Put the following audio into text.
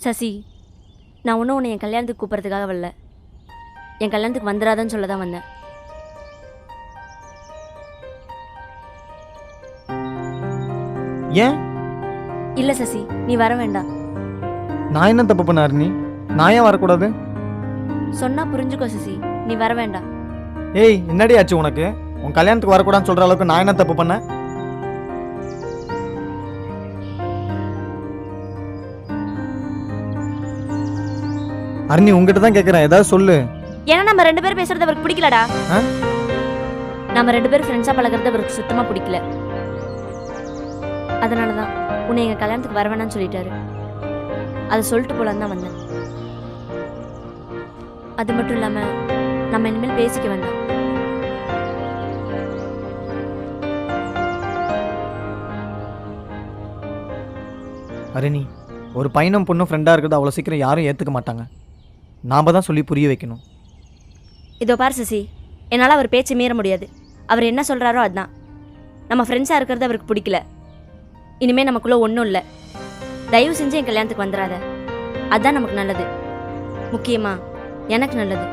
சசி, நான் ஒன்றும் உன்னை என் கல்யாணத்துக்கு கூப்பிட்றதுக்காக வரல. என் கல்யாணத்துக்கு வந்துடாதன்னு சொல்ல தான் வந்தேன். ஏன்? இல்லை சசி, நீ வர வேண்டாம். நான் என்ன தப்பு பண்ண அருணி? நான் ஏன் வரக்கூடாது? சொன்னா புரிஞ்சுக்கோ சசி, நீ வர வேண்டாம். ஏய், என்னடி ஆச்சு உனக்கு? உன் கல்யாணத்துக்கு வரக்கூடாதுன்னு சொல்ற அளவுக்கு நான் என்ன தப்பு பண்ண? அருணி, உங்ககிட்ட தான் கேட்குறேன், ஏதாவது சொல்லு. ஏன்னா நம்ம 2 பேரும் பேசுறது அவருக்கு பிடிக்கலடா. நம்ம 2 பேரும் ஃப்ரெண்ட்ஸாக பழகிறது அவருக்கு சுத்தமாக பிடிக்கல. அதனால தான் உன்னை எங்கள் கல்யாணத்துக்கு வர வேணாம்னு சொல்லிட்டாரு. அதை சொல்லிட்டு போலான்னு தான் வந்தேன். அது மட்டும் இல்லாமல் நம்ம இனிமேல் பேசிக்க வேண்டாம். அருணி, ஒரு பையனும் பொண்ணும் ஃப்ரெண்டாக இருக்கிறது அவ்வளோ சீக்கிரம் யாரும் ஏற்றுக்க மாட்டாங்க. நாம் தான் சொல்லி புரிய வைக்கணும். இதோ பார் சசி, என்னால் அவர் பேச்சு மீற முடியாது. அவர் என்ன சொல்கிறாரோ அதுதான். நம்ம ஃப்ரெண்ட்ஸாக இருக்கிறது அவருக்கு பிடிக்கல. இனிமேல் நமக்குள்ளே ஒன்றும் இல்லை. தயவு செஞ்சு என் கல்யாணத்துக்கு வந்துடாத. அதுதான் நமக்கு நல்லது. முக்கியமாக எனக்கு நல்லது.